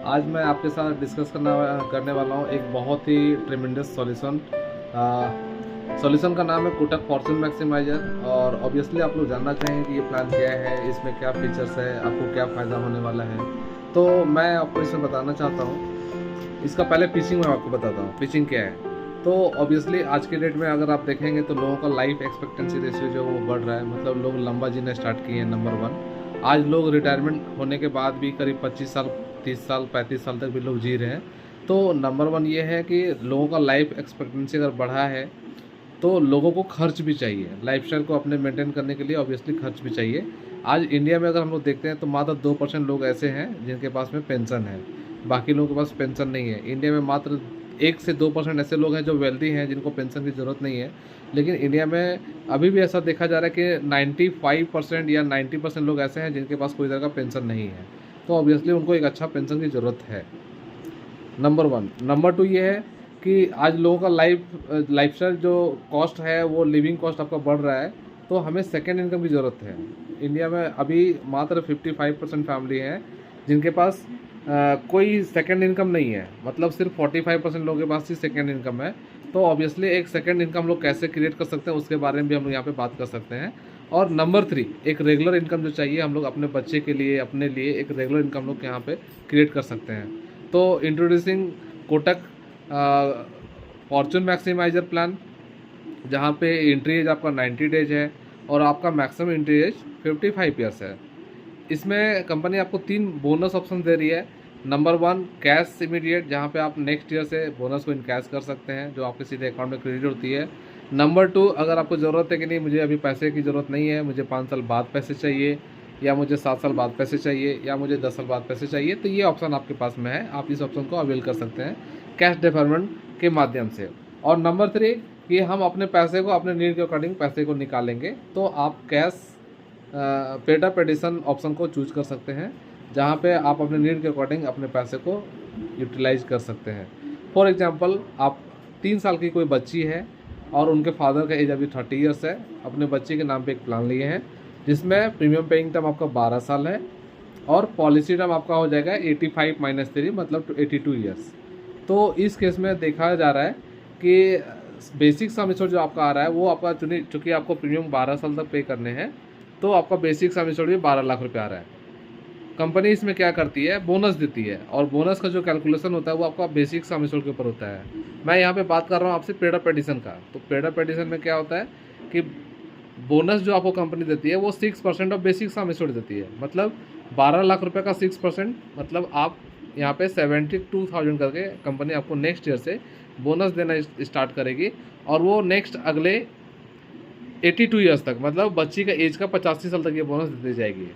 आज मैं आपके साथ डिस्कस करने वाला हूँ एक बहुत ही ट्रेमेंडस सॉल्यूशन। सॉल्यूशन का नाम है कोटक फॉर्च्यून मैक्सिमाइजर। और ऑब्वियसली आप लोग जानना चाहेंगे कि ये प्लान क्या है, इसमें क्या फीचर्स है, आपको क्या फ़ायदा होने वाला है। तो मैं आपको इसमें बताना चाहता हूँ। इसका पहले पिचिंग मैं आपको बताता हूँ पिचिंग क्या है। तो ऑब्वियसली आज के डेट में अगर आप देखेंगे तो लोगों का लाइफ एक्सपेक्टेंसी रेशियो जो वो बढ़ रहा है, मतलब लोग लंबा जीना स्टार्ट किए हैं। नंबर वन, आज लोग रिटायरमेंट होने के बाद भी करीब 25 साल, 30 साल, 35 साल तक भी लोग जी रहे हैं। तो नंबर वन ये है कि लोगों का लाइफ एक्सपेक्टेंसी अगर बढ़ा है तो लोगों को खर्च भी चाहिए। लाइफस्टाइल को अपने मेंटेन करने के लिए ऑब्वियसली खर्च भी चाहिए। आज इंडिया में अगर हम लोग देखते हैं तो मात्र 2% लोग ऐसे हैं जिनके पास में पेंशन है, बाकी लोगों के पास पेंशन नहीं है। इंडिया में मात्र 1 से 2% ऐसे लोग हैं जो वेल्दी हैं, जिनको पेंशन की ज़रूरत नहीं है। लेकिन इंडिया में अभी भी ऐसा देखा जा रहा है कि 95% या 90% लोग ऐसे हैं जिनके पास कोई तरह का पेंशन नहीं है। तो ऑब्वियसली उनको एक अच्छा पेंशन की ज़रूरत है, नंबर वन। नंबर टू ये है कि आज लोगों का लाइफस्टाइल जो कॉस्ट है, वो लिविंग कॉस्ट आपका बढ़ रहा है। तो हमें सेकेंड इनकम की ज़रूरत है। इंडिया में अभी मात्र 55% फैमिली है जिनके पास कोई सेकेंड इनकम नहीं है, मतलब सिर्फ 45% लोगों के पास ही सेकेंड इनकम है। तो ऑब्वियसली एक सेकेंड इनकम लोग कैसे क्रिएट कर सकते हैं उसके बारे में भी हम लोग यहाँ पे बात कर सकते हैं। और नंबर थ्री, एक रेगुलर इनकम जो चाहिए हम लोग अपने बच्चे के लिए, अपने लिए एक रेगुलर इनकम लोग यहाँ पे क्रिएट कर सकते हैं। तो introducing Kotak Fortune maximiser plan, जहाँ पे एंट्री एज आपका 90 डेज है और आपका मैक्सिमम एंट्री एज 55 ईयर्स है। इसमें कंपनी आपको 3 बोनस ऑप्शन दे रही है। नंबर वन, कैश इमीडिएट, जहाँ पे आप नेक्स्ट ईयर से बोनस को इनकैश कर सकते हैं, जो आपके सीधे अकाउंट में क्रेडिट होती है। नंबर टू, अगर आपको ज़रूरत है कि नहीं मुझे अभी पैसे की ज़रूरत नहीं है, मुझे 5 साल बाद पैसे चाहिए, या मुझे 7 साल बाद पैसे चाहिए, या मुझे 10 साल बाद पैसे चाहिए, तो ये ऑप्शन आपके पास में है। आप इस ऑप्शन को अवेल कर सकते हैं कैश डिफरमेंट के माध्यम से। और नंबर थ्री, कि हम अपने पैसे को अपने नीड के अकॉर्डिंग पैसे को निकालेंगे, तो आप cash paid up addition option को चूज कर सकते हैं, जहाँ पे आप अपने नीड के अकॉर्डिंग अपने पैसे को यूटिलाइज कर सकते हैं। फॉर एग्जांपल, आप 3 साल की कोई बच्ची है और उनके फादर का एज अभी 30 ईयर्स है, अपने बच्चे के नाम पे एक प्लान लिए हैं जिसमें प्रीमियम पेइंग टर्म आपका 12 साल है और पॉलिसी टर्म आपका हो जाएगा 85 - 3, मतलब 82 ईयर्स। तो इस केस में देखा जा रहा है कि बेसिक सम एश्योर्ड जो आपका आ रहा है वो आपका, चूँकि आपको प्रीमियम 12 साल तक पे करने हैं, तो आपका बेसिक सम एश्योर्ड भी 12 लाख रुपये आ रहा है। कंपनी इसमें क्या करती है, बोनस देती है, और बोनस का जो कैलकुलेशन होता है वो आपका बेसिक सम एश्योर्ड के ऊपर होता है। मैं यहाँ पे बात कर रहा हूँ आपसे पेड अप एडिशन का। तो पेड अप एडिशन में क्या होता है कि बोनस जो आपको कंपनी देती है वो 6% ऑफ बेसिक सम एश्योर्ड देती है, मतलब 12 लाख रुपए का 6%, मतलब आप यहाँ पे 72,000 करके कंपनी आपको नेक्स्ट ईयर से बोनस देना स्टार्ट करेगी। और वो नेक्स्ट अगले 82 ईयर्स तक, मतलब बच्ची का एज का 85 साल तक ये बोनस देती जाएगी।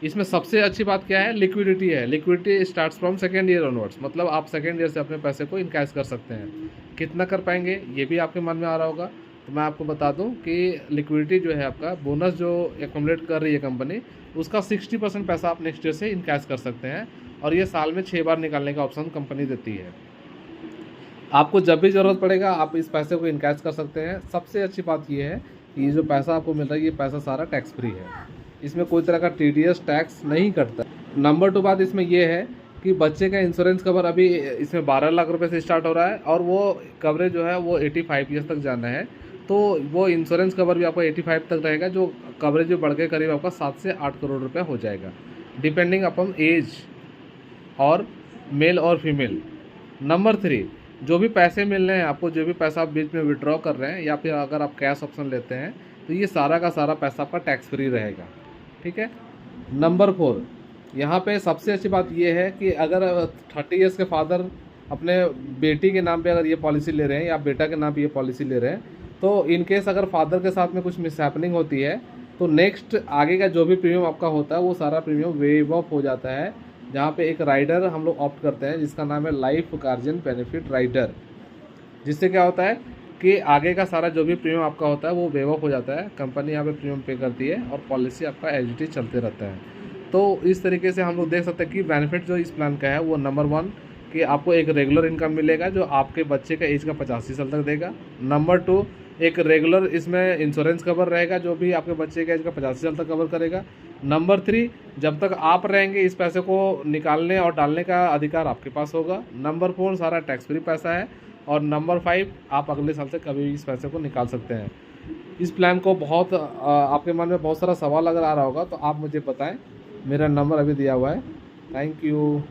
इसमें सबसे अच्छी बात क्या है, लिक्विडिटी है। Liquidity starts from second year onwards, मतलब आप सेकेंड ईयर से अपने पैसे को इनकैश कर सकते हैं। कितना कर पाएंगे ये भी आपके मन में आ रहा होगा, तो मैं आपको बता दूं कि लिक्विडिटी जो है आपका, बोनस जो एकमुलेट कर रही है कंपनी, उसका 60% पैसा आप नेक्स्ट ईयर से इनकैश कर सकते हैं। और ये साल में 6 बार निकालने का ऑप्शन कंपनी देती है। आपको जब भी ज़रूरत पड़ेगा आप इस पैसे को इनकैश कर सकते हैं। सबसे अच्छी बात ये है कि ये जो पैसा आपको मिल रहा है, ये पैसा सारा टैक्स फ्री है, इसमें कोई तरह का TDS टैक्स नहीं कटता। नंबर टू बात इसमें यह है कि बच्चे का इंश्योरेंस कवर अभी इसमें 12 लाख रुपए से स्टार्ट हो रहा है, और वो कवरेज जो है वो 85 ईयर्स तक जाना है। तो वो इंश्योरेंस कवर भी आपका 85 तक रहेगा, जो कवरेज भी बढ़ के करीब आपका 7 से 8 करोड़ रुपये हो जाएगा, डिपेंडिंग अपॉन एज और मेल और फीमेल। नंबर थ्री, जो भी पैसे मिल रहे हैं आपको, जो भी पैसा आप बीच में विड्रॉ कर रहे हैं, या फिर अगर आप कैश ऑप्शन लेते हैं, तो ये सारा का सारा पैसा आपका टैक्स फ्री रहेगा। ठीक है। नंबर 4, यहाँ पे सबसे अच्छी बात ये है कि अगर 30 ईयर्स के फादर अपने बेटी के नाम पे अगर ये पॉलिसी ले रहे हैं, या बेटा के नाम पे ये पॉलिसी ले रहे हैं, तो इन केस अगर फादर के साथ में कुछ मिसहैपनिंग होती है, तो नेक्स्ट आगे का जो भी प्रीमियम आपका होता है वो सारा प्रीमियम वेव ऑफ हो जाता है। जहाँ पे एक राइडर हम लोग ऑप्ट करते हैं जिसका नाम है लाइफ गार्जियन बेनिफिट राइडर, जिससे क्या होता है कि आगे का सारा जो भी प्रीमियम आपका होता है वो वेव ऑफ हो जाता है। कंपनी यहाँ पे प्रीमियम पे करती है और पॉलिसी आपका एज चलते रहता है। तो इस तरीके से हम लोग देख सकते हैं कि बेनिफिट जो इस प्लान का है वो नंबर वन, कि आपको एक रेगुलर इनकम मिलेगा जो आपके बच्चे का एज का 85 साल तक देगा। नंबर टू, एक रेगुलर इसमें इंश्योरेंस कवर रहेगा जो भी आपके बच्चे के एज का 85 साल तक कवर करेगा। नंबर 3, जब तक आप रहेंगे इस पैसे को निकालने और डालने का अधिकार आपके पास होगा। नंबर 4, सारा टैक्स फ्री पैसा है। और नंबर 5, आप अगले साल से कभी भी इस पैसे को निकाल सकते हैं। इस प्लान को बहुत आपके मन में बहुत सारा सवाल अगर आ रहा होगा तो आप मुझे बताएं। मेरा नंबर अभी दिया हुआ है। Thank you.